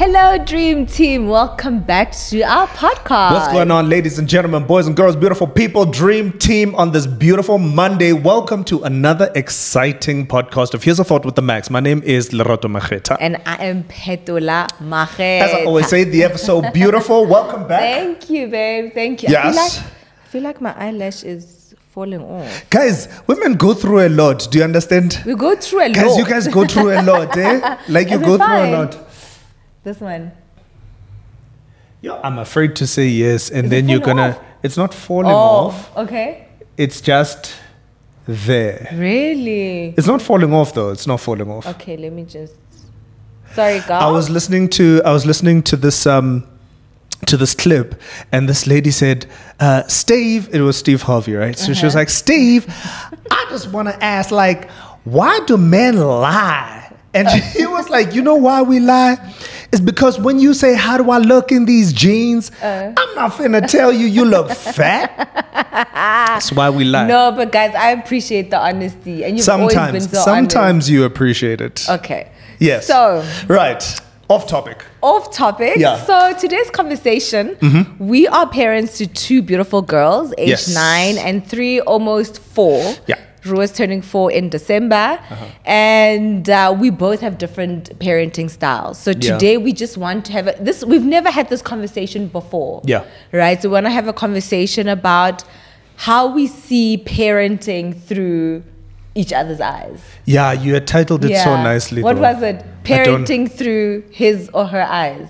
Hello, Dream Team. Welcome back to our podcast. What's going on, ladies and gentlemen, boys and girls, beautiful people, Dream Team, on this beautiful Monday? Welcome to another exciting podcast of Here's a Thought with the Max. My name is Lerato Mageta. And I am Phetola Mageta. As I always say, the episode beautiful. Welcome back. Thank you, babe. Thank you. Yes. I feel like my eyelash is falling off. Guys, women go through a lot. Do you understand? We go through a lot. Guys, you guys go through a lot, eh? Like you Is go it through fine? a lot. This one. Yeah, I'm afraid to say yes, and Is then it you're falling gonna. off? It's not falling off. Okay. It's just there. Really? It's not falling off though. It's not falling off. Okay, let me just. Sorry, girl. I was listening to this clip, and this lady said, Steve, it was Steve Harvey, right? So she was like, Steve, I just want to ask, like, why do men lie? And he was like, you know why we lie? It's because when you say, how do I look in these jeans? I'm not finna tell you look fat. That's why we lie. No, but guys, I appreciate the honesty, and you've always been so Sometimes you appreciate it. honest. Okay. Yes. So, right. Off topic. off topic. Yeah. So today's conversation, we are parents to two beautiful girls, aged Yes. 9 and 3, almost 4. Yeah. Rua's turning 4 in December, and we both have different parenting styles. So Yeah. today we just want to have this. We've never had this conversation before. Yeah. Right. So we want to have a conversation about how we see parenting through each other's eyes. Yeah, you had titled it so Yeah. nicely. What though. was it? I don't- Parenting through his or her eyes.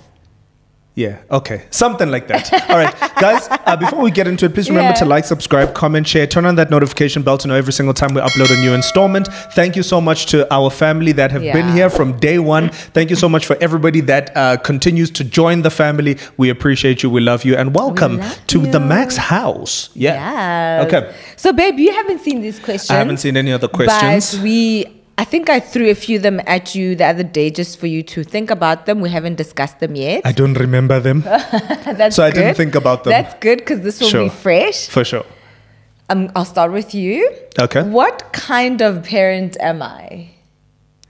Yeah, okay. Something like that. All right, guys, before we get into it, please remember Yeah. to like, subscribe, comment, share, turn on that notification bell to know every single time we upload a new installment. Thank you so much to our family that have been Yeah. here from day one. Thank you so much for everybody that continues to join the family. We appreciate you. We love you. And welcome love to the you. Max house. Yeah. Yes. Okay. So, babe, you haven't seen these questions. I haven't seen any other questions. But I think I threw a few of them at you the other day just for you to think about them. We haven't discussed them yet. I don't remember them. That's So I good. didn't think about them. That's good because this will Sure. be fresh. For sure. I'll start with you. Okay. What kind of parent am I?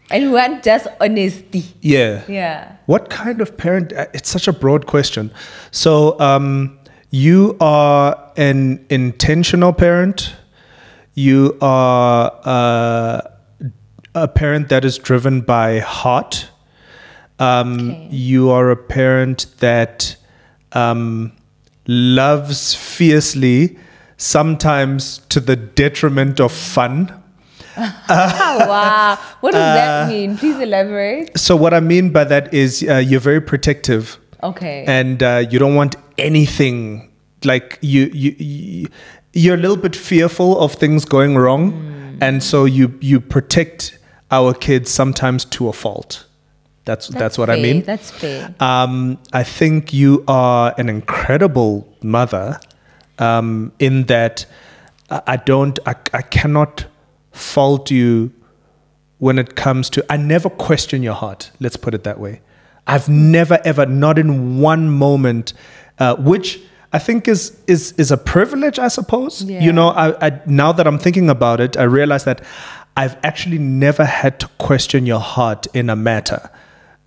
And we want just honesty. Yeah. Yeah. What kind of parent? It's such a broad question. So, you are an intentional parent. You are a parent that is driven by heart. Okay. You are a parent that loves fiercely, sometimes to the detriment of fun. Oh, wow. What does that mean? Please elaborate. So what I mean by that is you're very protective. Okay. And you don't want anything, like you're a little bit fearful of things going wrong, and so you protect our kids sometimes to a fault. That's what I fair. mean. That's fair. I think you are an incredible mother, in that I cannot fault you when it comes to, I never question your heart. Let's put it that way. I've never ever, not in one moment, which I think is a privilege, I suppose. Yeah. You know, I now that I'm thinking about it, I realize that I've actually never had to question your heart in a matter,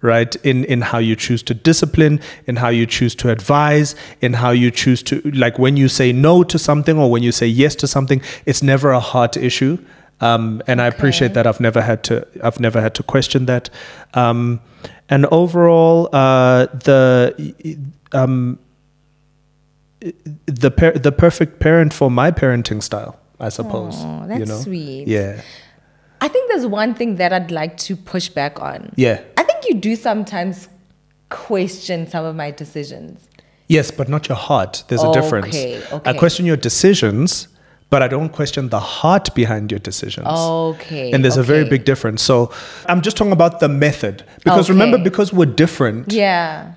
right? In how you choose to discipline, in how you choose to advise, in how you choose to, like when you say no to something or when you say yes to something, it's never a heart issue. And I appreciate that I've never had to question that. And overall, the perfect parent for my parenting style, I suppose. Oh, that's sweet. Yeah. I think there's one thing that I'd like to push back on. Yeah. I think you do sometimes question some of my decisions. Yes, but not your heart. There's a difference. Okay. I question your decisions, but I don't question the heart behind your decisions. Okay. And there's a very big difference. So I'm just talking about the method. Because remember, because we're different, Yeah.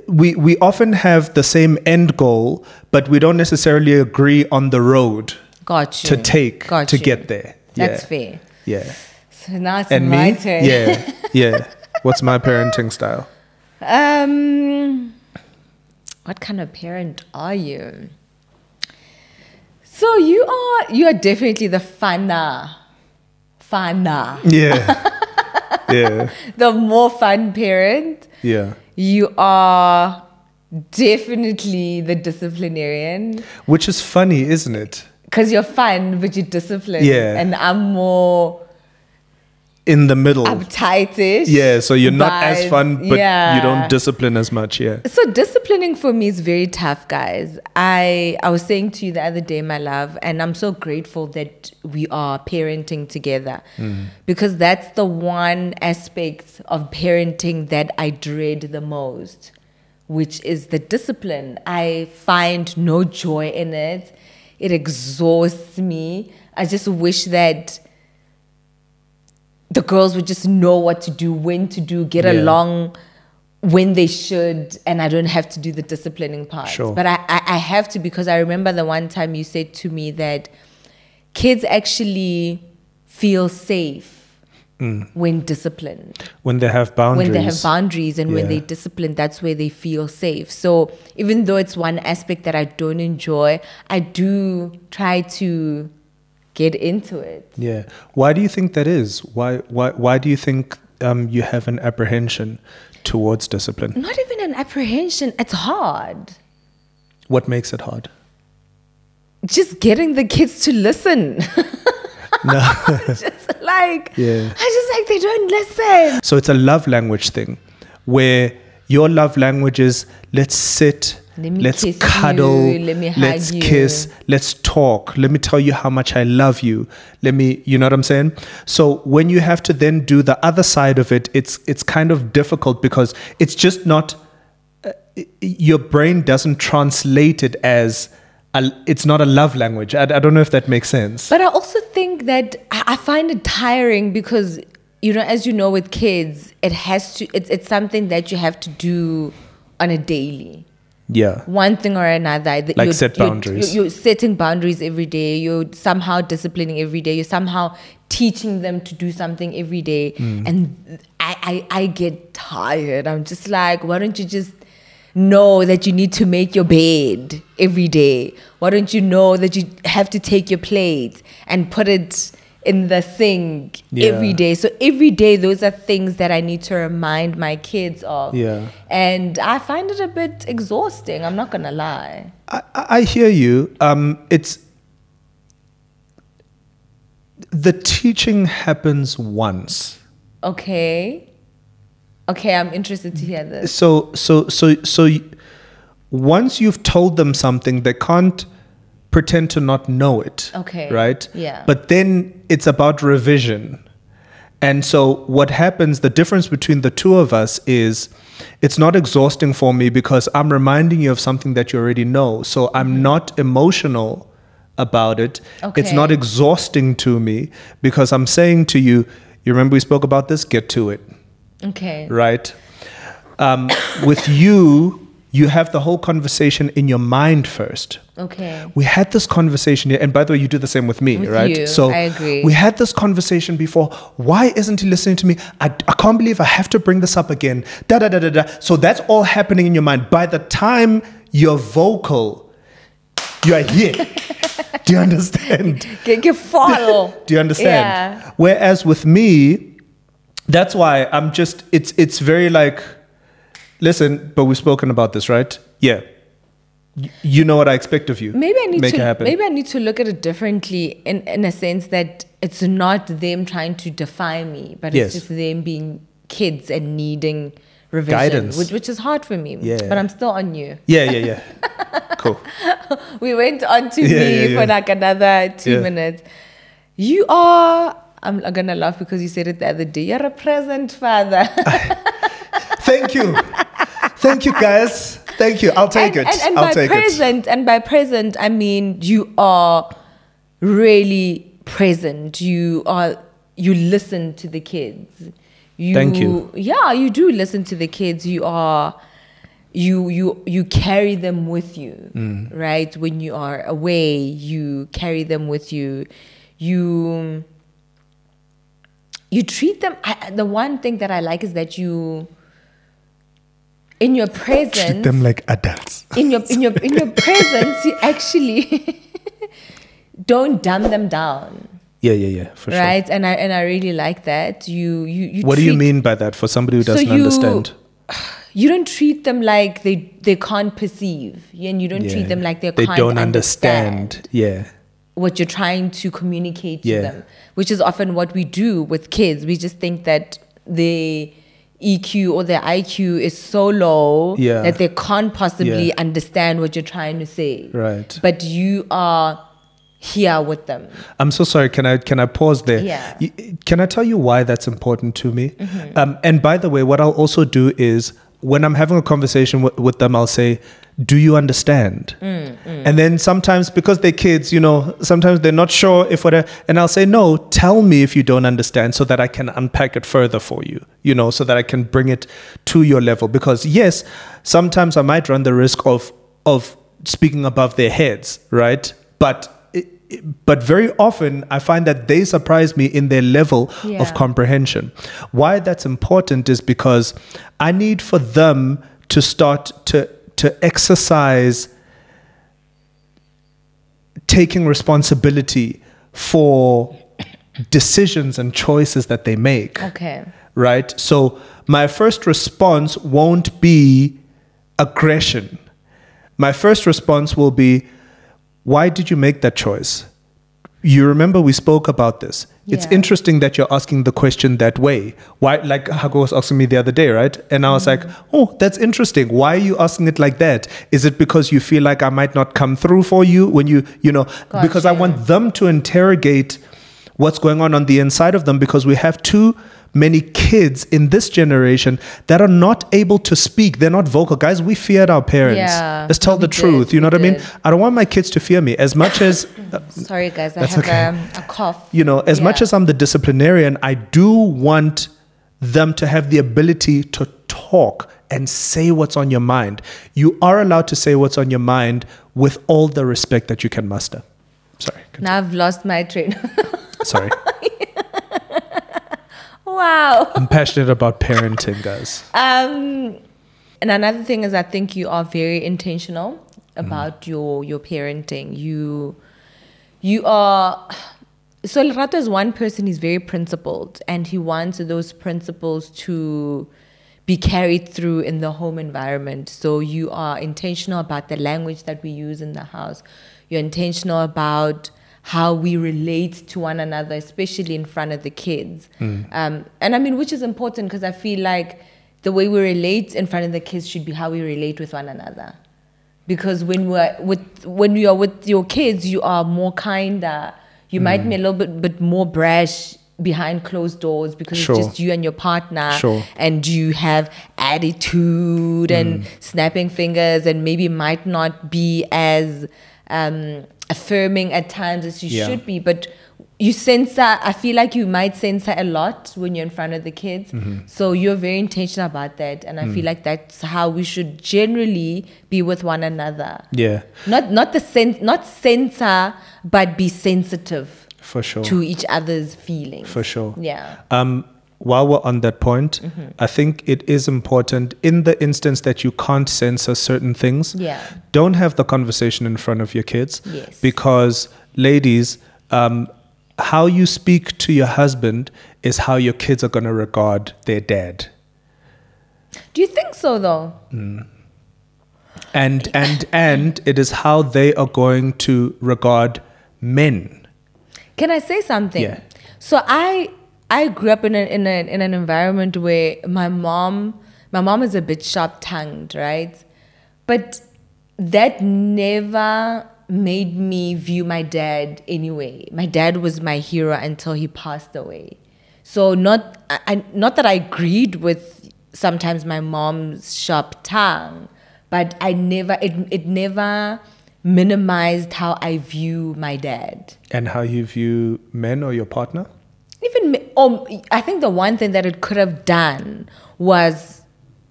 we often have the same end goal, but we don't necessarily agree on the road Got you. to take Got to you. get there. That's Yeah. fair. Yeah. So now it's And my me? turn. Yeah. Yeah. What's my parenting style? What kind of parent are you? So you are definitely the funner. Yeah. Yeah. The more fun parent. Yeah. You are definitely the disciplinarian. Which is funny, isn't it? Because you're fun, but you're disciplined. Yeah. And I'm more In the middle. uptightish. Yeah, so you're not as but fun, but yeah. you don't discipline as much, yeah. So disciplining for me is very tough, guys. I was saying to you the other day, my love, and I'm so grateful that we are parenting together, because that's the one aspect of parenting that I dread the most, which is the discipline. I find no joy in it. It exhausts me. I just wish that the girls would just know what to do, when to do, get along when they should, and I don't have to do the disciplining part. Sure. But I have to, because I remember the one time you said to me that kids actually feel safe when disciplined. When they have boundaries. When they have boundaries and when Yeah. they discipline, that's where they feel safe. So even though it's one aspect that I don't enjoy, I do try to get into it. Yeah. Why do you think that is? Why do you think you have an apprehension towards discipline? Not even an apprehension, it's hard. What makes it hard? Just getting the kids to listen. No. Just like, Yeah. I just like they don't listen. So it's a love language thing where your love language is let's sit, Let me let's kiss cuddle, you, let me hug let's you. kiss, let's talk, let me tell you how much I love you. You know what I'm saying? So when you have to then do the other side of it, it's kind of difficult because it's just not, your brain doesn't translate it as, it's not a love language. I don't know if that makes sense. But I also think that I find it tiring because, you know, as you know, with kids, it's something that you have to do on a daily. Yeah. One thing or another. Like set boundaries. You're setting boundaries every day. You're somehow disciplining every day. You're somehow teaching them to do something every day. And I get tired. I'm just like, why don't you just know that you need to make your bed every day? Why don't you know that you have to take your plate and put it in the sink every day? So every day, those are things that I need to remind my kids of. Yeah. And I find it a bit exhausting. I'm not going to lie. I hear you. It's the teaching happens once. Okay, I'm interested to hear this. So once you've told them something, they can't pretend to not know it. Okay. Right? Yeah. But then it's about revision. And so what happens, the difference between the two of us is it's not exhausting for me because I'm reminding you of something that you already know. So I'm not emotional about it. Okay. It's not exhausting to me because I'm saying to you, you remember we spoke about this? Get to it. Okay. Right? With you have the whole conversation in your mind first. Okay. We had this conversation here, and by the way, you do the same with me, With right? you, So I agree. we had this conversation before. Why isn't he listening to me? I can't believe I have to bring this up again. Da da da da da. So that's all happening in your mind. By the time you're vocal, you are here. Do you understand? Get follow. Do you understand? Yeah. Whereas with me, that's why I'm just, it's very like, listen, but we've spoken about this, right? Yeah. You know what I expect of you. Maybe I need Make it happen. Maybe I need to look at it differently in a sense that it's not them trying to define me, but Yes. it's just them being kids and needing revision, Guidance. which is hard for me. Yeah. But I'm still on you. Yeah. Cool. We went on to Yeah, me yeah. for like another 2 minutes. You are, I'm gonna laugh because you said it the other day, you're a present father. Thank you. Thank you, guys. Thank you. I'll take it. And I'll by take present, and by present, I mean you are really present. You listen to the kids. Thank you. Yeah, you do listen to the kids. You carry them with you, right? When you are away, you carry them with you. You treat them. The one thing that I like is that you, in your presence, Treat them like adults. in your presence, you actually don't dumb them down. Yeah, for sure. Right, and I really like that. You What do you treat- mean by that for somebody who So doesn't understand? you don't treat them like they can't perceive, and you don't treat them like they can't don't understand. Yeah. What you're trying to communicate to Yeah. them, which is often what we do with kids. We just think that the EQ or their IQ is so low that they can't possibly understand what you're trying to say. Right. But you are here with them. I'm so sorry. Can I pause there? Yeah. Can I tell you why that's important to me? And by the way, what I'll also do is when I'm having a conversation with them, I'll say, do you understand? And then sometimes, because they're kids, sometimes they're not sure if whatever, and I'll say, no, tell me if you don't understand so that I can unpack it further for you, so that I can bring it to your level. Because yes, sometimes I might run the risk of speaking above their heads, right? But very often I find that they surprise me in their level of comprehension. Why that's important is because I need for them to start to exercise taking responsibility for decisions and choices that they make. Okay. Right? So my first response won't be aggression. My first response will be, why did you make that choice? You remember we spoke about this. It's interesting that you're asking the question that way. Why, like Hago was asking me the other day, right? And I was like, oh, that's interesting. Why are you asking it like that? Is it because you feel like I might not come through for you when because I want them to interrogate what's going on the inside of them, because we have too many kids in this generation that are not able to speak. They're not vocal. Guys, we feared our parents. Yeah, let's tell the truth. You know what I mean? I don't want my kids to fear me as much as... Sorry, guys. I have a cough. As much as I'm the disciplinarian, I do want them to have the ability to talk and say what's on your mind. You are allowed to say what's on your mind with all the respect that you can muster. Sorry. Continue. Now I've lost my train. Sorry. Wow. I'm passionate about parenting, guys. And another thing is, I think you are very intentional about your parenting. You are... So Lerato is one person, he's very principled, and he wants those principles to be carried through in the home environment. So you are intentional about the language that we use in the house. You're intentional about how we relate to one another, especially in front of the kids. And I mean, which is important, because I feel like the way we relate in front of the kids should be how we relate with one another. Because when you are with your kids, you are more kinder. You might be a little bit more brash behind closed doors, because it's just you and your partner, and you have attitude and snapping fingers, and maybe might not be as affirming at times as you should be, but you censor. I feel like you might censor a lot when you're in front of the kids. So you're very intentional about that, and I feel like that's how we should generally be with one another. Yeah. Not censor, but be sensitive. For sure. To each other's feelings. For sure. Yeah. While we're on that point, I think it is important, in the instance that you can't censor certain things, don't have the conversation in front of your kids. Yes. Because, ladies, how you speak to your husband is how your kids are going to regard their dad. Do you think so, though? And it is how they are going to regard men. Can I say something? Yeah. So I grew up in an environment where my mom is a bit sharp-tongued, right? But that never made me view my dad anyway. My dad was my hero until he passed away. So not that I agreed with sometimes my mom's sharp tongue, but it never minimized how I view my dad. And how you view men or your partner? I think the one thing that it could have done was,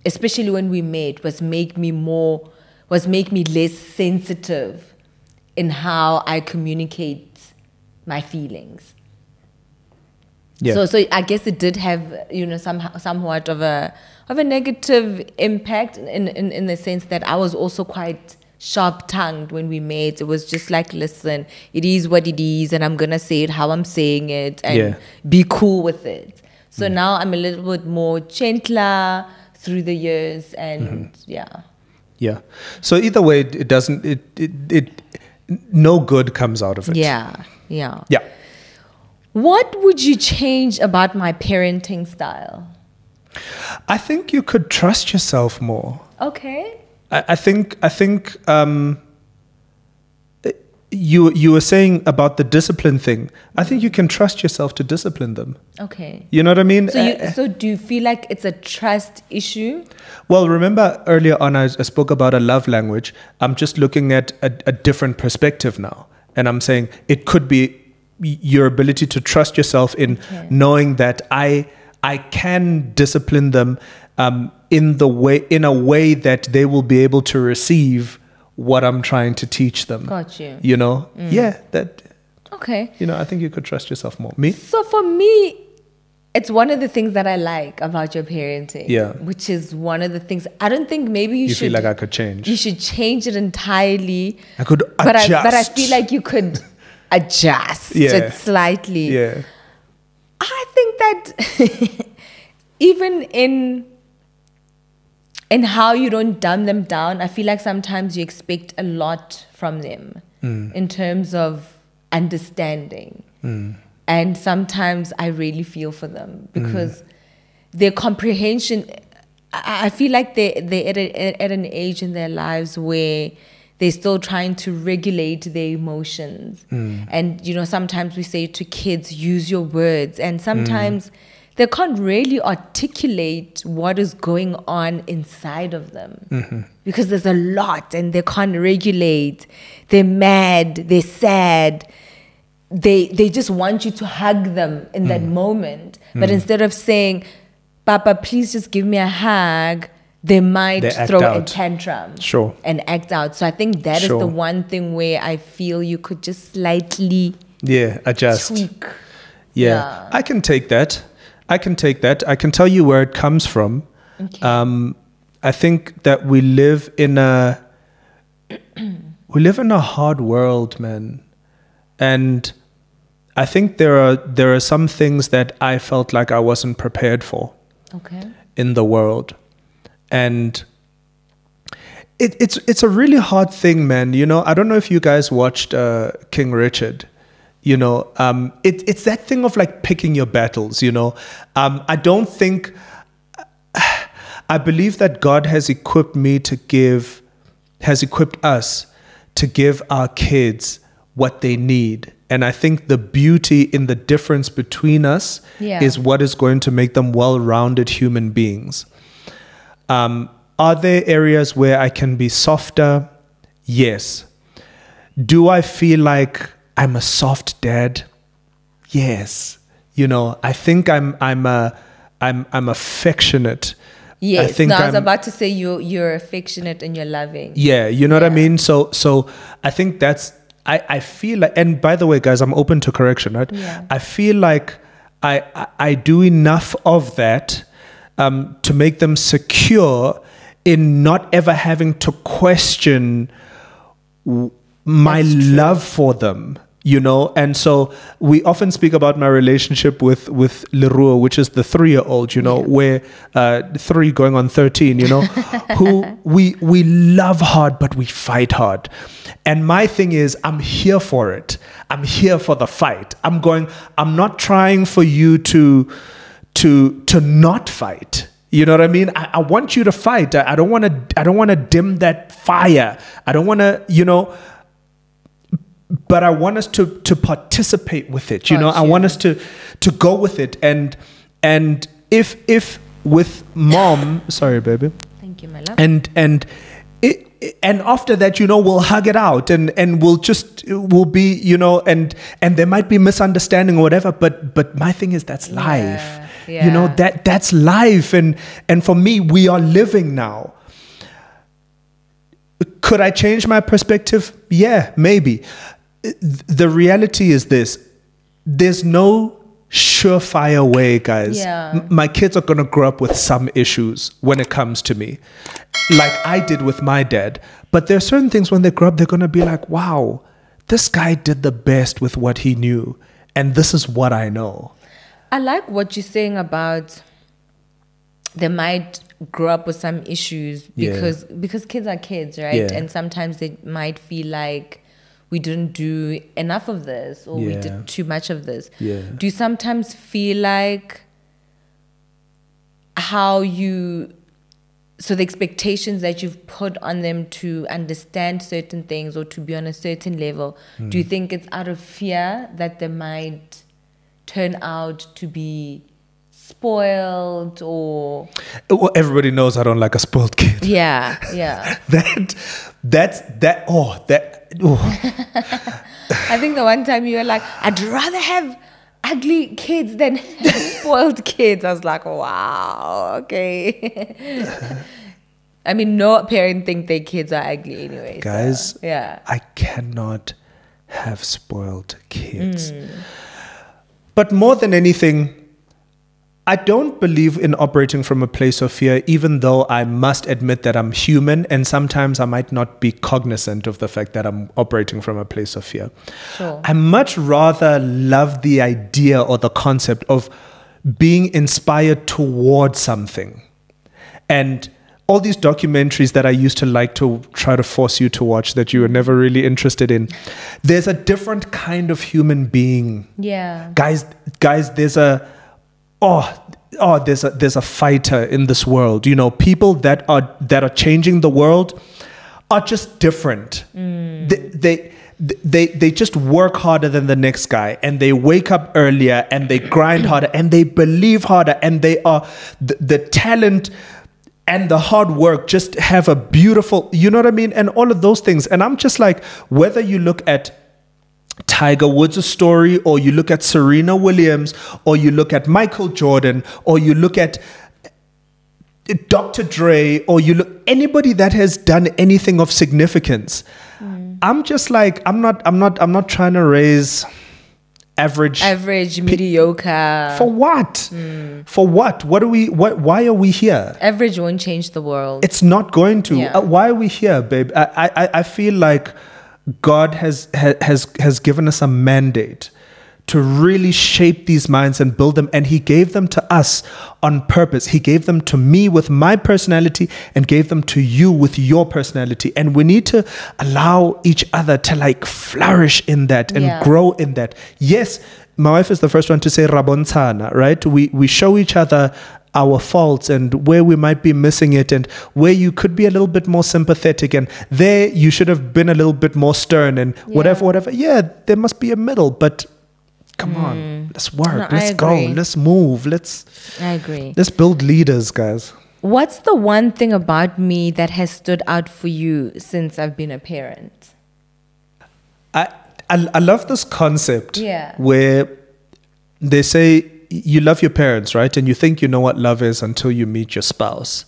especially when we met, was make me less sensitive in how I communicate my feelings. Yeah. So I guess it did have, somewhat of a negative impact in the sense that I was also quite sharp-tongued when we met. It was just like, listen, it is what it is, and I'm gonna say it how I'm saying it, and be cool with it. So now I'm a little bit more gentler, through the years, and Yeah. So either way, it doesn't. No good comes out of it. Yeah. Yeah. What would you change about my parenting style? I think you could trust yourself more. Okay. I think you were saying about the discipline thing. I think you can trust yourself to discipline them. Okay. You know what I mean? So do you feel like it's a trust issue? Well, remember earlier on I spoke about a love language. I'm just looking at a different perspective now. And I'm saying it could be your ability to trust yourself in knowing that I can discipline them in a way that they will be able to receive what I'm trying to teach them. Got you. You know? Yeah, that. Okay. You know, I think you could trust yourself more. Me? So for me, it's one of the things that I like about your parenting. Yeah. Which is one of the things I don't think maybe you should. You feel like I could change. You should change it entirely. I could adjust. But I feel like you could adjust it slightly. Yeah. I think that even in how you don't dumb them down, I feel like sometimes you expect a lot from them in terms of understanding. And sometimes I really feel for them because their comprehension, I feel like they're at an age in their lives where they're still trying to regulate their emotions. And, you know, sometimes we say to kids, use your words. And sometimes they can't really articulate what is going on inside of them because there's a lot and they can't regulate. They're mad, they're sad. They just want you to hug them in that moment. But instead of saying, Papa, please just give me a hug, they might throw a tantrum and act out. So I think that is the one thing where I feel you could just slightly adjust. Tweak. Yeah. I can take that. I can tell you where it comes from. Okay. I think that we live in a hard world, man. And I think there are some things that I felt like I wasn't prepared for. Okay. In the world. And it's a really hard thing, man. You know, I don't know if you guys watched King Richard. You know, it's that thing of like picking your battles, you know. I believe that God has equipped us to give our kids what they need. And I think the beauty in the difference between us is what is going to make them well-rounded human beings. Are there areas where I can be softer? Yes. Do I feel like I'm a soft dad? Yes. You know, I think I'm affectionate. Yes. I was about to say you're affectionate and you're loving. Yeah, you know what I mean? So I think that's I feel like, and by the way, guys, I'm open to correction, right? Yeah. I feel like I do enough of that to make them secure in not ever having to question my love for them, you know. And so we often speak about my relationship with Leroux, which is the 3-year-old, you know, where 3 going on 13, you know, who we love hard, but we fight hard. And my thing is, I'm here for it. I'm here for the fight. I'm not trying for you to not fight. You know what I mean? I want you to fight. I don't want to dim that fire. I don't want to, you know, but I want us to participate with it. You know, I want us to go with it. And if with mom, sorry, baby. Thank you, my love. And after that, you know, we'll hug it out and we'll be, you know, and there might be misunderstanding or whatever, but my thing is that's life. Yeah. You know, that's life. And for me, we are living now. Could I change my perspective? Yeah, maybe. The reality is this. There's no surefire way, guys. Yeah. My kids are going to grow up with some issues when it comes to me, like I did with my dad. But there are certain things when they grow up, they're going to be like, wow, this guy did the best with what he knew. And this is what I know. I like what you're saying about they might grow up with some issues because kids are kids, right? Yeah. And sometimes they might feel like we didn't do enough of this, or we did too much of this. Yeah. Do you sometimes feel like so the expectations that you've put on them to understand certain things or to be on a certain level, do you think it's out of fear that they might turn out to be spoiled or... Well, everybody knows I don't like a spoiled kid. Yeah. I think the one time you were like, I'd rather have ugly kids than spoiled kids. I was like, wow, okay. I mean, no parent think their kids are ugly anyway. Guys, so, yeah. I cannot have spoiled kids. But more than anything, I don't believe in operating from a place of fear, even though I must admit that I'm human and sometimes I might not be cognizant of the fact that I'm operating from a place of fear. Sure. I much rather love the idea or the concept of being inspired towards something. And all these documentaries that I used to like to try to force you to watch that you were never really interested in, there's a different kind of human being. Yeah. Guys, there's a there's a fighter in this world. You know, people that are changing the world are just different. They just work harder than the next guy, and they wake up earlier, and they grind harder, and they believe harder, and they are the talent and the hard work just have a beautiful, you know what I mean? And all of those things. And I'm just like, whether you look at Tiger Woods' story, or you look at Serena Williams, or you look at Michael Jordan, or you look at Dr. Dre, or you look anybody that has done anything of significance. I'm just like, I'm not trying to raise average, mediocre. For what? For what? Why are we here? Average won't change the world. It's not going to. Yeah. Why are we here, babe? I feel like God has given us a mandate to really shape these minds and build them, and he gave them to us on purpose. He gave them to me with my personality and gave them to you with your personality, and we need to allow each other to like flourish in that and grow in that. Yes, my wife is the first one to say rabontana, right? We show each other our faults and where we might be missing it, and where you could be a little bit more sympathetic, and there you should have been a little bit more stern, and whatever. Yeah, there must be a middle, but come on, let's work. No, let's go. Let's move. I agree. Let's build leaders, guys. What's the one thing about me that has stood out for you since I've been a parent? I love this concept where they say you love your parents, right? And you think you know what love is until you meet your spouse.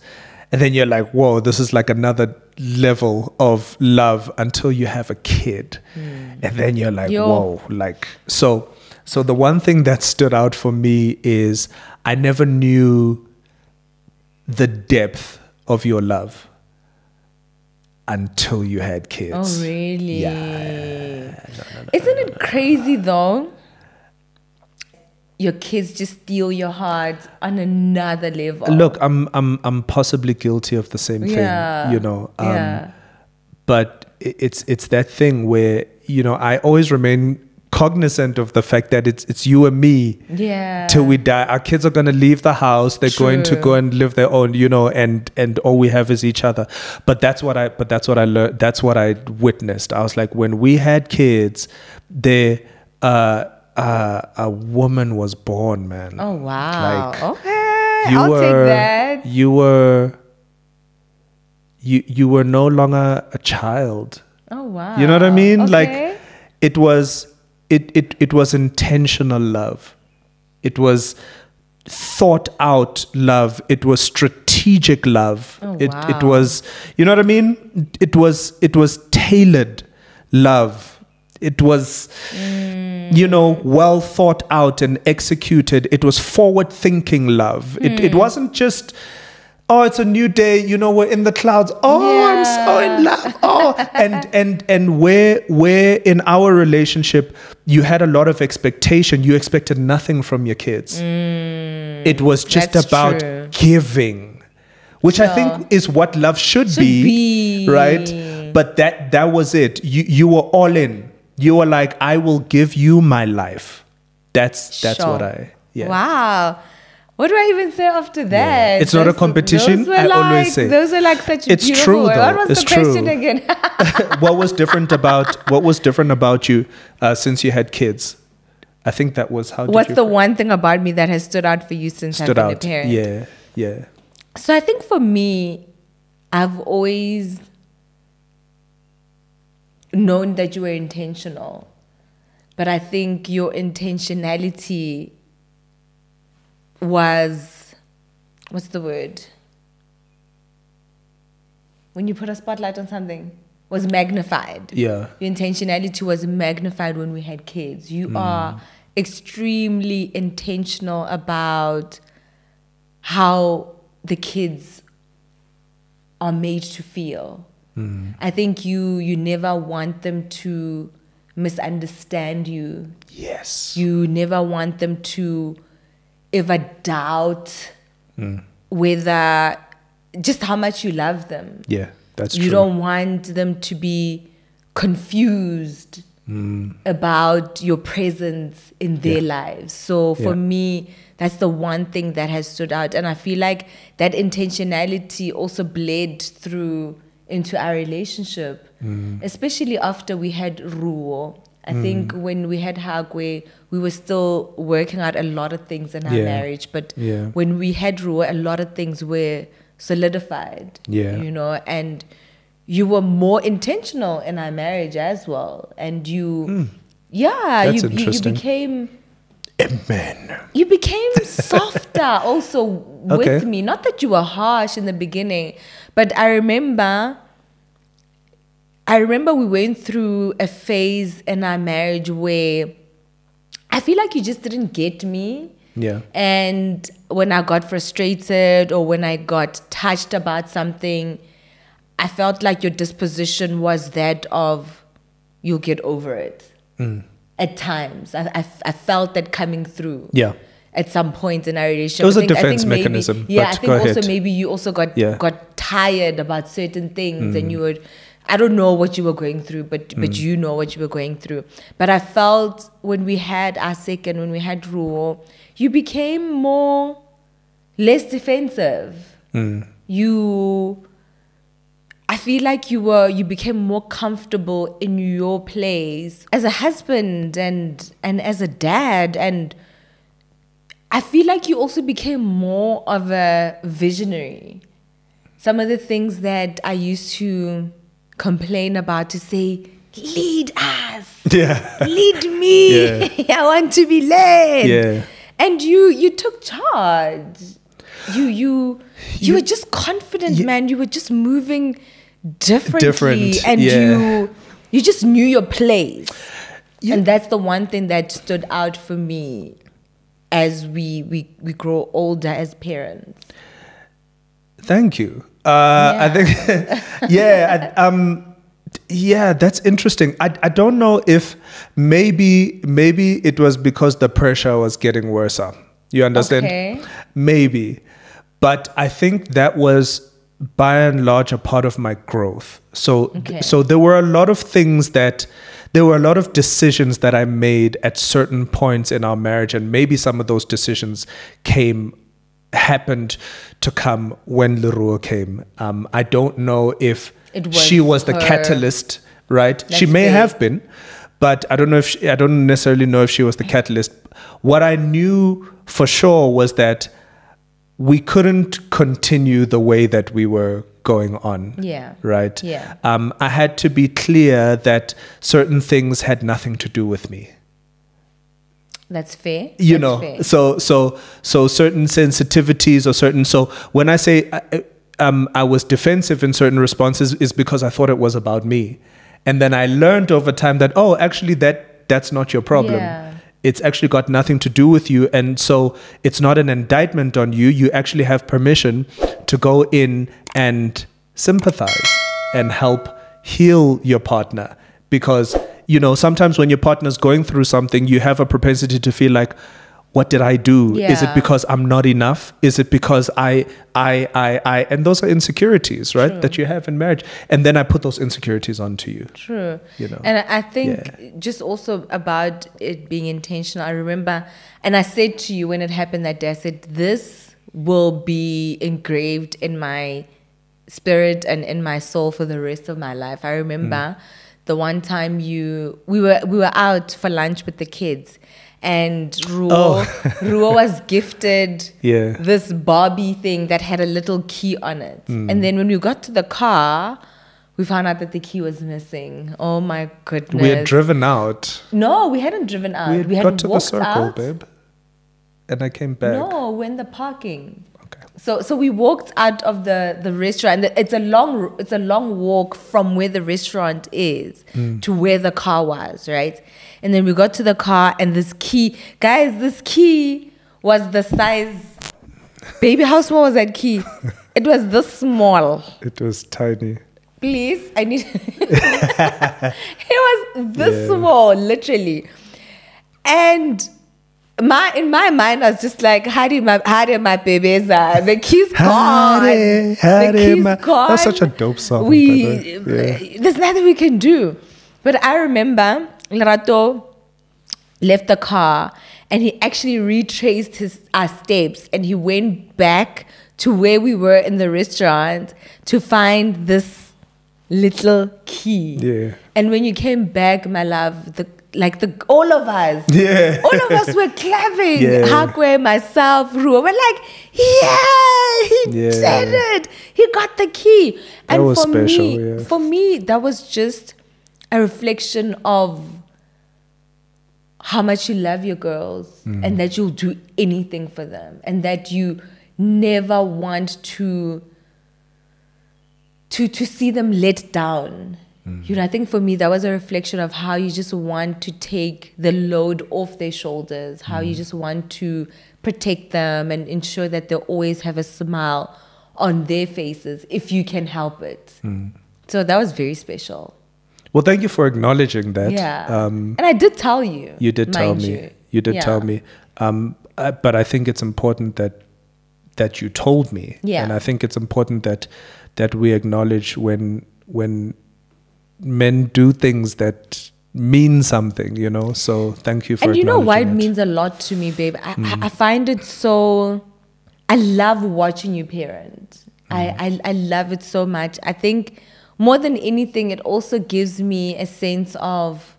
And then you're like, whoa, this is like another level of love until you have a kid. And then you're like, whoa, like, so the one thing that stood out for me is I never knew the depth of your love until you had kids. Oh, really? Yeah. Isn't it crazy though? Your kids just steal your heart on another level. Look, I'm possibly guilty of the same thing, you know. But it's that thing where, you know, I always remain cognizant of the fact that it's you and me till we die. Our kids are going to leave the house. They're going to go and live their own, you know, and all we have is each other. But that's what I learned. That's what I witnessed. I was like, when we had kids, a woman was born, man. Oh, wow. Like, okay, I'll take that. You were no longer a child. Oh, wow. You know what I mean? Okay. Like, it was intentional love. It was thought out love. It was strategic love. Oh, It wow. was, you know what I mean? It was tailored love. It was, you know, well thought out and executed. It was forward thinking love. It wasn't just, oh, it's a new day, you know, we're in the clouds. Oh, I'm so in love. Oh, and where in our relationship you had a lot of expectation. You expected nothing from your kids. It was just That's about true. giving, which I think is what love should be, right? But that was it. You were all in. You were like, I will give you my life. That's what Wow. What do I even say after that? It's not a competition. I always say those are like such it's beautiful true words. though. What was the question again? What was different about you since you had kids? I think that was how. What's the one thing about me that has stood out for you since I've been a parent? Yeah. So I think for me, I've always known that you were intentional, but I think your intentionality was, what's the word? When you put a spotlight on something, was magnified. Yeah. Your intentionality was magnified when we had kids. You are extremely intentional about how the kids are made to feel. I think you never want them to misunderstand you. Yes. You never want them to ever doubt whether just how much you love them. Yeah, that's true. You don't want them to be confused about your presence in their lives. So for me, that's the one thing that has stood out. And I feel like that intentionality also bled through into our relationship, especially after we had Ruo. I think when we had Hagwe, we were still working out a lot of things in our marriage. But when we had Ruo, a lot of things were solidified, you know, and you were more intentional in our marriage as well. And you became... Amen. You became softer also with me. Not that you were harsh in the beginning, but I remember we went through a phase in our marriage where I feel like you just didn't get me. Yeah. And when I got frustrated or when I got touched about something, I felt like your disposition was that of, you'll get over it. At times, I felt that coming through. Yeah. At some point in our relationship, it was a defense mechanism. Yeah, I think also maybe you also got tired about certain things, and you would. I don't know what you were going through, but you know what you were going through. But I felt when we had our second, when we had Ruo, you became less defensive. I feel like you became more comfortable in your place as a husband and as a dad, and I feel like you also became more of a visionary. Some of the things that I used to complain about, to say, lead us, lead me, I want to be led, and you took charge. You were just confident, man. You were just moving differently, and you just knew your place. And that's the one thing that stood out for me as we grow older as parents. Thank you. I think, that's interesting. I don't know if maybe it was because the pressure was getting worse. You understand? Okay. Maybe. But I think that was by and large a part of my growth. So there were a lot of decisions that I made at certain points in our marriage, and maybe some of those decisions happened to come when Leroy came. I don't know if she was the catalyst, right? She may have been, but I don't necessarily know if she was the catalyst. What I knew for sure was that we couldn't continue the way that we were going on. Yeah. Right? Yeah. I had to be clear that certain things had nothing to do with me. That's fair. You know, fair. So certain sensitivities or certain, so when I say I was defensive in certain responses, is because I thought it was about me. And then I learned over time that, actually that's not your problem. Yeah. It's actually got nothing to do with you. And so it's not an indictment on you. You actually have permission to go in and sympathize and help heal your partner. Because, sometimes when your partner's going through something, you have a propensity to feel like, what did I do? Is it Yeah. because I'm not enough? Is it because I, and those are insecurities, right? True. That you have in marriage. And then I put those insecurities onto you. True. You know. And I think Yeah. just also about it being intentional, I remember, and I said to you when it happened that day, I said, this will be engraved in my spirit and in my soul for the rest of my life. I remember the one time we were out for lunch with the kids, and Ruo was gifted Yeah. this Barbie thing that had a little key on it. And then when we got to the car, we found out that the key was missing. Oh my goodness. We had driven out. No, we hadn't driven out. We had got to the walked circle, out. babe. And I came back. No, we're in the parking. Okay. So we walked out of the restaurant. It's a long walk from where the restaurant is to where the car was, right? And then we got to the car, and this key was the size. Baby, how small was that key? It was this small. It was tiny. Please, I need. It was this small, literally, and. In my mind, I was just like, Hadi my babies, the key's gone. Hadi, The key's gone. That's such a dope song. by the way. Yeah. There's nothing we can do. But I remember Lerato left the car, and he actually retraced our steps, and he went back to where we were in the restaurant to find this little key. Yeah. And when you came back, my love, all of us, Yeah. all of us were clapping. Yeah. Hakwe, myself, Ruo, we're like, yeah, he Yeah. did it. He got the key. That was special, yeah. For me, that was just a reflection of how much you love your girls and that you'll do anything for them, and that you never want to see them let down. You know, I think for me, that was a reflection of how you just want to take the load off their shoulders, how you just want to protect them and ensure that they always have a smile on their faces if you can help it. So that was very special. Well, thank you for acknowledging that. Yeah. And I did tell you. You did tell mind me. you. You did Yeah. tell me. But I think it's important that you told me. Yeah. And I think it's important that we acknowledge when men do things that mean something, you know. So thank you for And you know why it acknowledging means a lot to me, babe? I find it so... I love watching you parent. I love it so much. I think more than anything, it also gives me a sense of,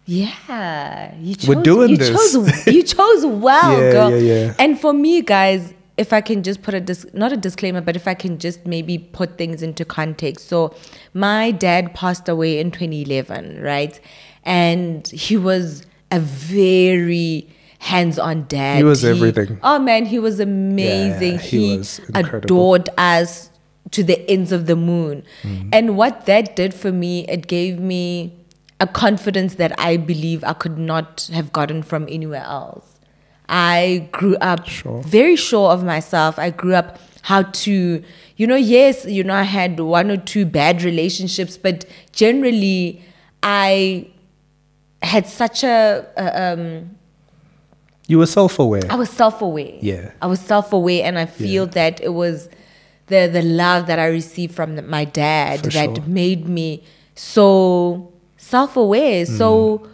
yeah, you chose, We're doing this. You chose well, Yeah, girl. yeah. And for me, guys, if I can just put not a disclaimer, but if I can just maybe put things into context. So my dad passed away in 2011, right? And he was a very hands-on dad. He was everything. Oh man, he was amazing. Yeah, he was incredible. Adored us to the ends of the moon. And what that did for me, it gave me a confidence that I believe I could not have gotten from anywhere else. I grew up very sure of myself. I grew up how to, I had one or two bad relationships, but generally I had such You were self-aware. I was self-aware. Yeah. I was self-aware, and I feel that it was the love that I received from my dad For that sure. made me so self-aware, so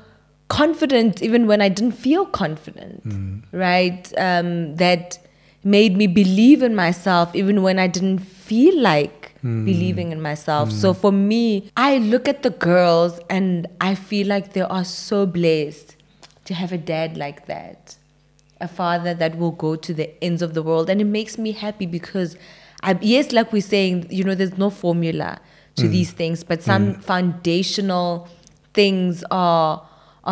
confident even when I didn't feel confident, right? That made me believe in myself even when I didn't feel like believing in myself. So for me, I look at the girls and I feel like they are so blessed to have a dad like that, a father that will go to the ends of the world. And it makes me happy because, yes, like we're saying, there's no formula to these things, but some foundational things are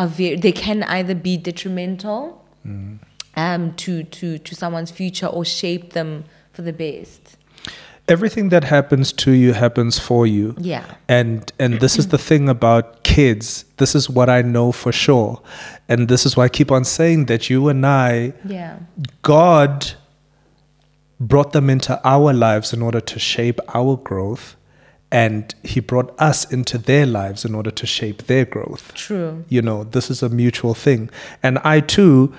very, they can either be detrimental to someone's future or shape them for the best. Everything that happens to you happens for you. Yeah. And this is the thing about kids. This is what I know for sure. And this is why I keep on saying that you and I, Yeah. God brought them into our lives in order to shape our growth. And he brought us into their lives in order to shape their growth. True. This is a mutual thing. And I too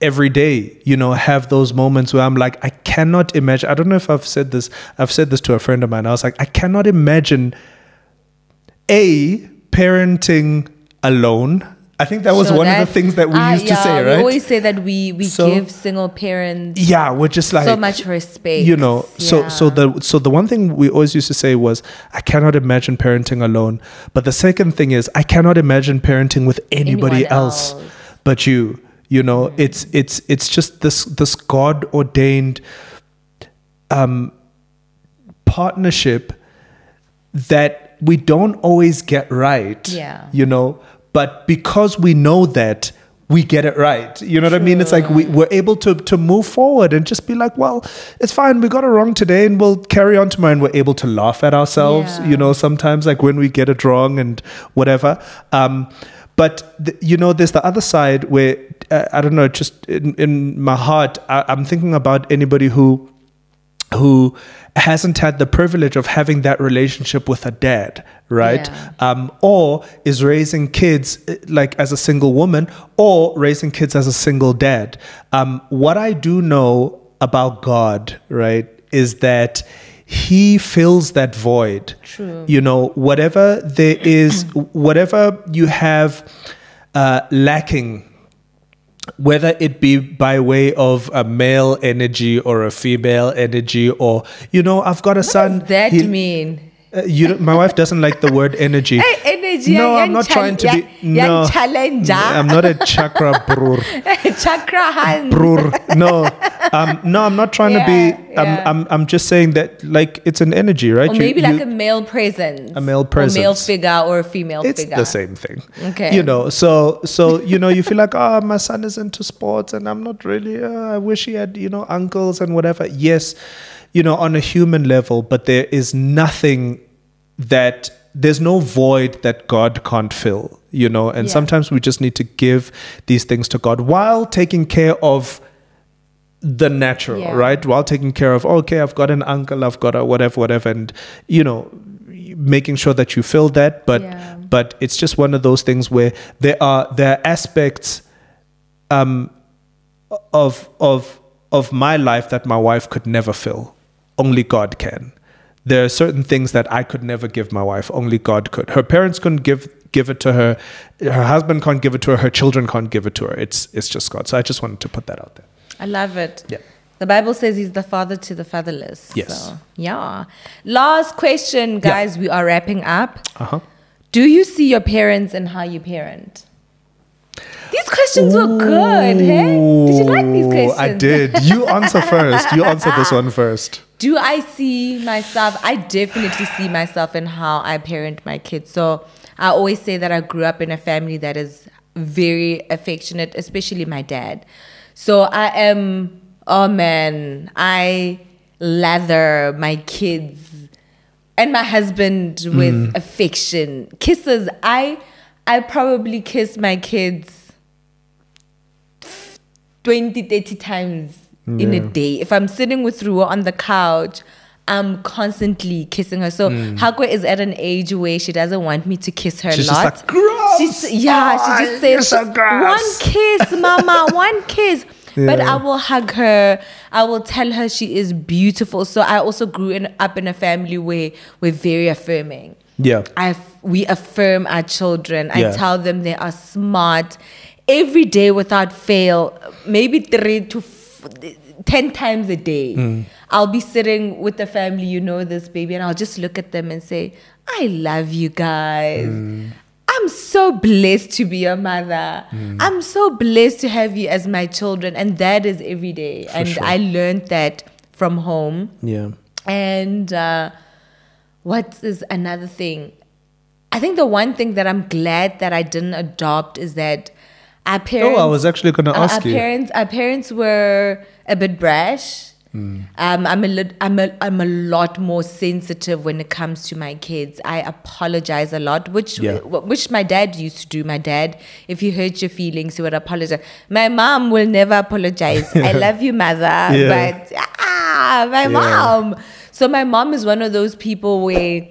every day, have those moments where I'm like, I cannot imagine. I don't know if I've said this to a friend of mine. I was like, I cannot imagine parenting alone. I think that was one of the things that we used to say, right? We always say that we give single parents we're just like so much respect. So the one thing we always used to say was, I cannot imagine parenting alone. But the second thing is, I cannot imagine parenting with anybody else but you. It's just this God ordained partnership that we don't always get right. But because we know that, we get it right. You know what I mean? It's like we're able to move forward and just be like, well, it's fine. We got it wrong today and we'll carry on tomorrow. And we're able to laugh at ourselves, sometimes like when we get it wrong and whatever. But there's the other side where, I don't know, just in my heart, I'm thinking about anybody who hasn't had the privilege of having that relationship with a dad, right? Or is raising kids like as a single woman, or raising kids as a single dad. What I do know about God, right, is that He fills that void. True. Whatever there is, whatever you have lacking, whether it be by way of a male energy or a female energy, or I've got a son. What does that mean? My wife doesn't like the word energy. Hey, energy. No, I'm not trying to be. No, challenger. I'm not a chakra brur. Chakra hand. Brur. No, I'm not trying to be. I'm just saying that like it's an energy, right? Or maybe like a male presence. A male presence. Or male figure or a female figure. It's the same thing. Okay. So you feel like, my son is into sports and I'm not really. I wish he had uncles and whatever. Yes, on a human level, but there is nothing there's no void that God can't fill, and sometimes we just need to give these things to God while taking care of the natural, right? While taking care of, okay, I've got an uncle, I've got a whatever, and, making sure that you fill that. But it's just one of those things where there are aspects of my life that my wife could never fill. Only God can. There are certain things that I could never give my wife. Only God could. Her parents couldn't give it to her. Her husband can't give it to her. Her children can't give it to her. It's just God. So I just wanted to put that out there. I love it. Yeah. The Bible says He's the father to the fatherless. Yes. So, last question, guys. We are wrapping up. Do you see your parents and how you parent? These questions were good, hey? Did you like these questions? I did. You answer first. You answer this one first. Do I see myself? I definitely see myself in how I parent my kids. So I always say that I grew up in a family that is very affectionate, especially my dad. So I lather my kids and my husband with affection. Kisses. I probably kiss my kids 20, 30 times in a day. If I'm sitting with Ruwa on the couch, I'm constantly kissing her. So Hakwe is at an age where she doesn't want me to kiss her She's a lot. Just like, gross! She just says, one kiss, mama, one kiss. But I will hug her. I will tell her she is beautiful. So I also grew up in a family where we're very affirming. Yeah. We affirm our children. I tell them they are smart every day without fail, maybe 3 to 10 times a day. I'll be sitting with the family, this baby, and I'll just look at them and say, I love you guys. I'm so blessed to be your mother. I'm so blessed to have you as my children. And that is every day. I learned that from home. Yeah. And what is another thing? I think the one thing that I'm glad that I didn't adopt is that our parents... I was actually going to ask you. Our parents were a bit brash. I'm a lot more sensitive when it comes to my kids. I apologize a lot, which my dad used to do. My dad, if he hurt your feelings, he would apologize. My mom will never apologize. I love you, mother, but my mom. So my mom is one of those people where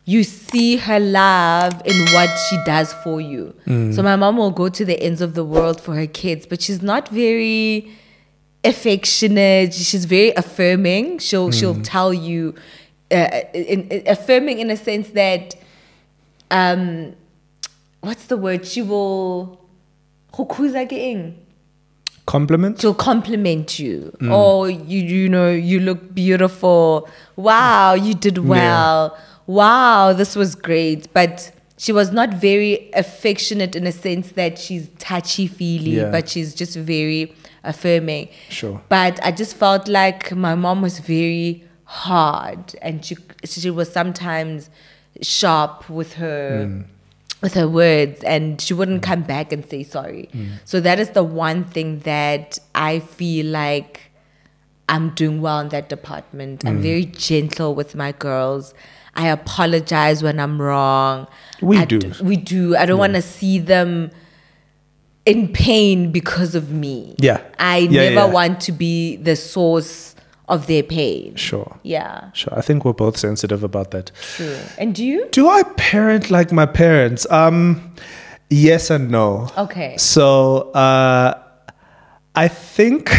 you see her love in what she does for you. So my mom will go to the ends of the world for her kids, but she's not very affectionate. She's very affirming. She'll tell you, affirming in a sense that, what's the word? She will Compliment? she'll compliment you. Oh, you know, you look beautiful. Wow, you did well. Wow, this was great. But she was not very affectionate in a sense that she's touchy-feely, but she's just very affirming. Sure. But I just felt like my mom was very hard, and she was sometimes sharp with her words, and she wouldn't come back and say sorry. So that is the one thing that I feel like I'm doing well in that department. I'm very gentle with my girls. I apologize when I'm wrong. We do. We do. I don't want to see them in pain because of me. Yeah. I never want to be the source of their pain. Sure. Yeah. Sure. I think we're both sensitive about that. True. And you? Do I parent like my parents? Yes and no. Okay. So I think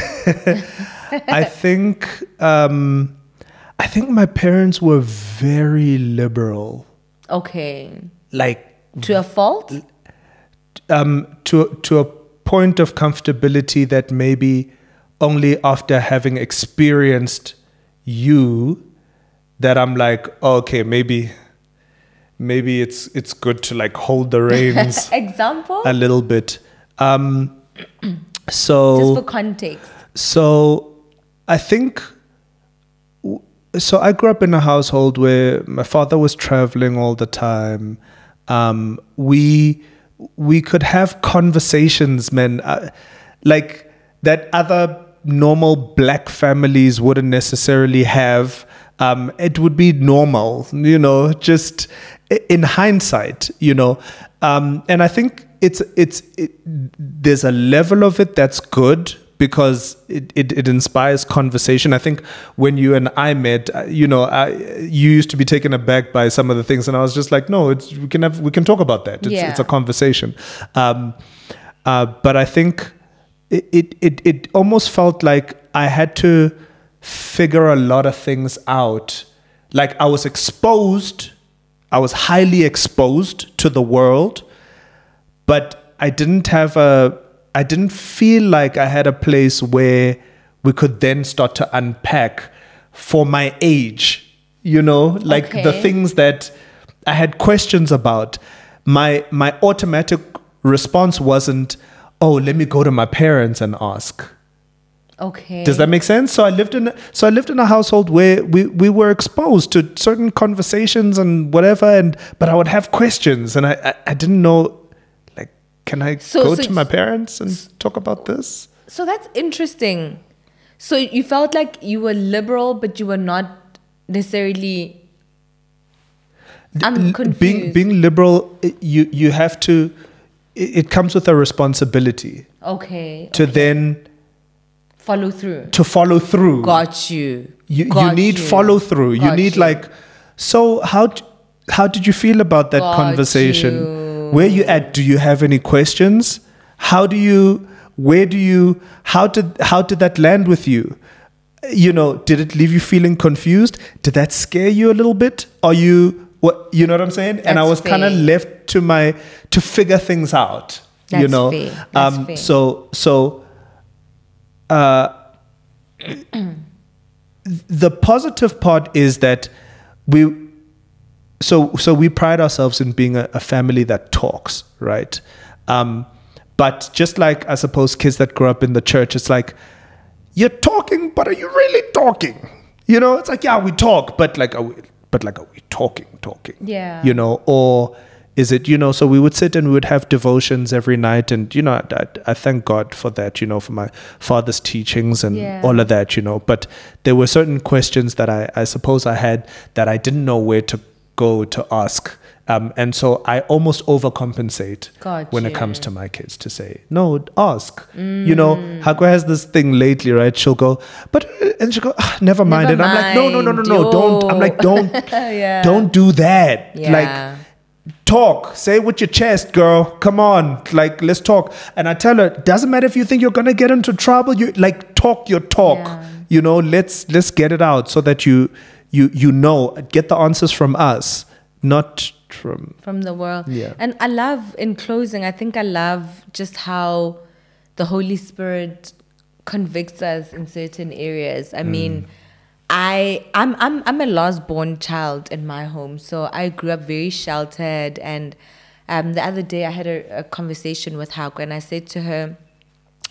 I think my parents were very liberal. Okay. Like To a fault? to a point of comfortability that maybe only after having experienced you that I'm like, oh, okay, maybe it's good to like hold the reins Example? a little bit. Just for context. So I think, so I grew up in a household where my father was traveling all the time. We could have conversations, man, like that other normal black families wouldn't necessarily have. It would be normal, you know, just in hindsight, you know. And I think there's a level of it that's good because it inspires conversation. I think when you and I met, you know, you used to be taken aback by some of the things, and I was just like, no, we can talk about that. It's a conversation. But I think it almost felt like I had to figure a lot of things out. Like I was highly exposed to the world, but I didn't feel like I had a place where we could then start to unpack for my age, you know, like the things that I had questions about. My automatic response wasn't, oh, let me go to my parents and ask. Okay. Does that make sense? So I lived in a household where we were exposed to certain conversations and whatever, but I would have questions, and I didn't know, like, can I go to my parents and talk about this? So that's interesting. So you felt like you were liberal, but you were not necessarily. I'm confused. Being liberal, you have to. It comes with a responsibility. Okay. To then. Follow through. To follow through. Got you. You need follow through. You need like, so how did you feel about that conversation? Where you at? Do you have any questions? How did that land with you? You know, did it leave you feeling confused? Did that scare you a little bit? You know what I'm saying? And I was kind of left to figure things out. That's you know, fair. That's fair. So the positive part is that we pride ourselves in being a family that talks, right? But just like, I suppose, kids that grow up in the church, it's like, you're talking, but are you really talking? You know, it's like, yeah, we talk, but are we talking? Yeah. You know, or is it, you know, so we would sit and we would have devotions every night, and, you know, I thank God for that, you know, for my father's teachings and all of that, you know, but there were certain questions that I suppose I had that I didn't know where to go to ask And so I almost overcompensate Got when you. it comes to my kids to say, no, ask. You know, Hakwe has this thing lately, right? She'll go, and she'll go, never mind. Never And I'm like, no, mind, don't. I'm like, don't, Yeah. don't do that. Yeah. Like, talk, say it with your chest, girl. Come on, like, let's talk. And I tell her, doesn't matter if you think you're gonna get into trouble. You like talk your talk. Yeah. You know, let's get it out so that you know, get the answers from us, not from the world. Yeah. And I love, in closing, I think I love just how the Holy Spirit convicts us in certain areas. I mean, I'm a last born child in my home, so I grew up very sheltered. And the other day I had a conversation with Hauke, and I said to her,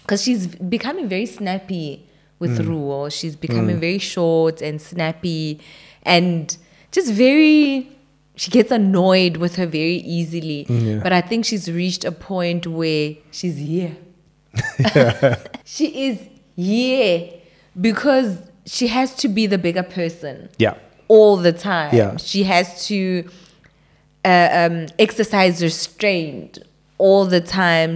because she's becoming very snappy with Ruo. She's becoming very short and snappy, and just very, she gets annoyed with her very easily. Yeah. But I think she's reached a point where she's here. She is here because she has to be the bigger person. Yeah. All the time. Yeah. She has to exercise restraint all the time.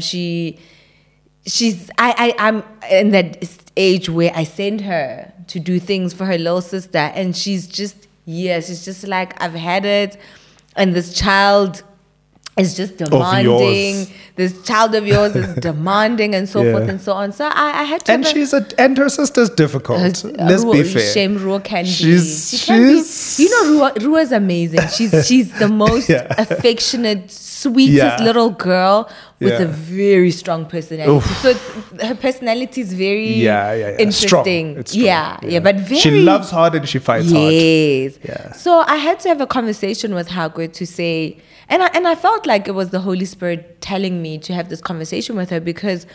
I'm in that age where I send her to do things for her little sister, and she's just just like, I've had it, and this child is just demanding. This child of yours is demanding, and so forth and so on. So I had to. And her sister's difficult. Let's be fair. Shame Ruo can be. She's- She can be. You know, Ruo is amazing. She's the most Yeah. affectionate, sweetest Yeah. little girl with Yeah. a very strong personality. Oof. So her personality is very interesting. Strong. It's strong. Yeah, but very. She loves hard and she fights hard. Yes. Yeah. So I had to have a conversation with Hagwe to say, and I felt like it was the Holy Spirit telling me to have this conversation with her, because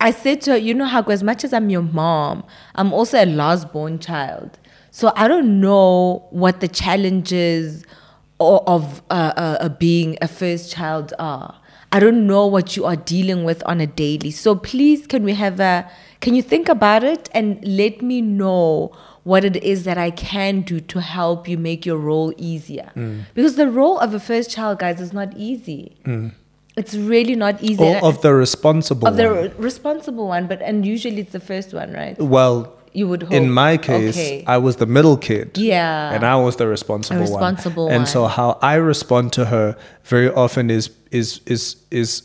I said to her, you know, Hagwe, as much as I'm your mom, I'm also a last born child. So I don't know what the challenges of being a first child are. I don't know what you are dealing with on a daily. So please, can you think about it and let me know what it is that I can do to help you make your role easier. Because the role of a first child, guys, is not easy. It's really not easy. Or of the responsible of the one. responsible one, and usually it's the first one, right? Well, You would hope. in my case, Okay. I was the middle kid. Yeah. And I was the responsible one. responsible And so one. how I respond to her very often is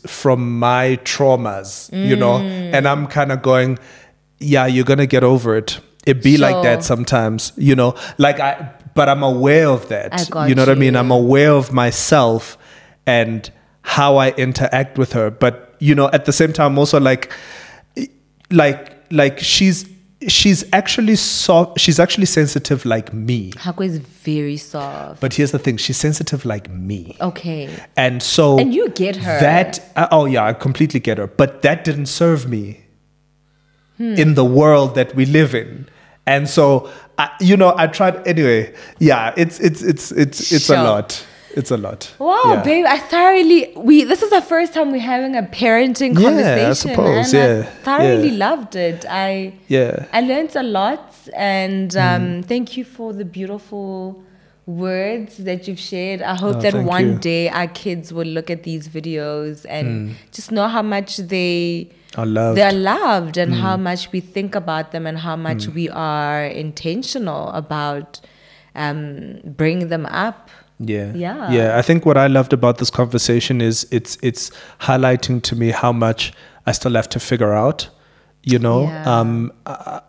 from my traumas, you know? And I'm kind of going, yeah, you're going to get over it. It be like that Sure. sometimes, you know? But I'm aware of that. I got you know what I mean? you. I'm aware of myself and how I interact with her. But, you know, at the same time, also like she's actually soft. She's actually sensitive like me. Hagwe is very soft. But here's the thing: she's sensitive like me. Okay. And so, And you get her. I completely get her. But that didn't serve me in the world that we live in. And so, I tried anyway. Yeah, it's Sure. a lot. It's a lot. Wow, Yeah. babe, this is the first time we're having a parenting Yeah, I conversation. suppose, and yeah, I thoroughly yeah. loved it. I learned a lot, and thank you for the beautiful words that you've shared. I hope that thank one you. day our kids will look at these videos and just know how much they are loved. They are loved, and how much we think about them, and how much we are intentional about bringing them up. Yeah. I think what I loved about this conversation is it's highlighting to me how much I still have to figure out. You know,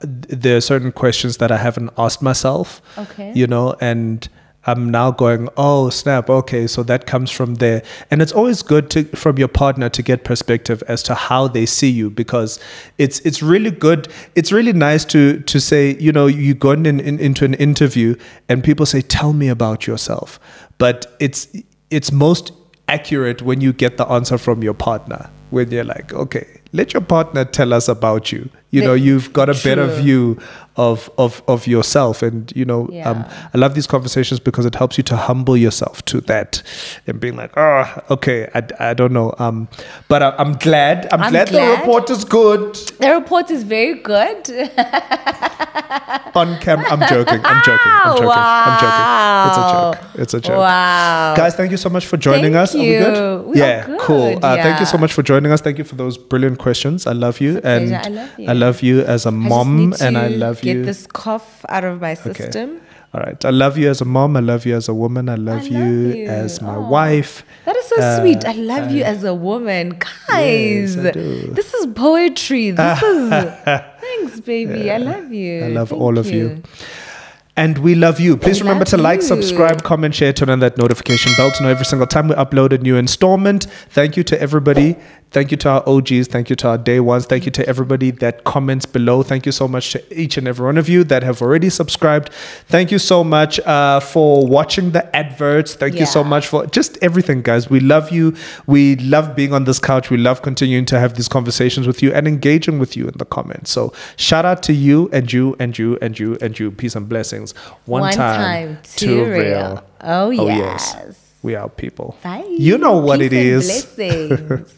there are certain questions that I haven't asked myself. Okay. You know, and I'm now going, oh snap, okay, so that comes from there. And it's always good from your partner to get perspective as to how they see you, because it's really good. It's really nice to say, you know, you go into an interview and people say, tell me about yourself. But it's most accurate when you get the answer from your partner, when you're like, okay, let your partner tell us about you. You know, you've got a better view of yourself. And I love these conversations because it helps you to humble yourself to that and being like, oh, okay, I don't know, but I'm glad the report is good. The report is very good. On cam, I'm joking. Wow. It's a joke. Wow. Guys, thank you so much for joining us. You. Are we good? We are good. Cool. Thank you so much for joining us. Thank you for those brilliant questions. I love you. And I love you. I love you as a mom, and I love you. Get this cough out of my system. Okay. All right. I love you as a mom. I love you as a woman. I love you as my wife. That is so sweet. I love you as a woman. Guys, yes, I do. This is poetry. This is... Thanks, baby. I love you. I love all of you. And we love you. Please remember to like, subscribe, comment, share, turn on that notification bell to know every single time we upload a new installment. Thank you to everybody. Thank you to our OGs. Thank you to our day ones. Thank you to everybody that comments below. Thank you so much to each and every one of you that have already subscribed. Thank you so much for watching the adverts. Thank you so much for just everything, guys. We love you. We love being on this couch. We love continuing to have these conversations with you and engaging with you in the comments. So shout out to you and you and you and you and you. Peace and blessings. One time, too real. Oh, yes. We are people. Bye. You know what Peace it is. Blessings.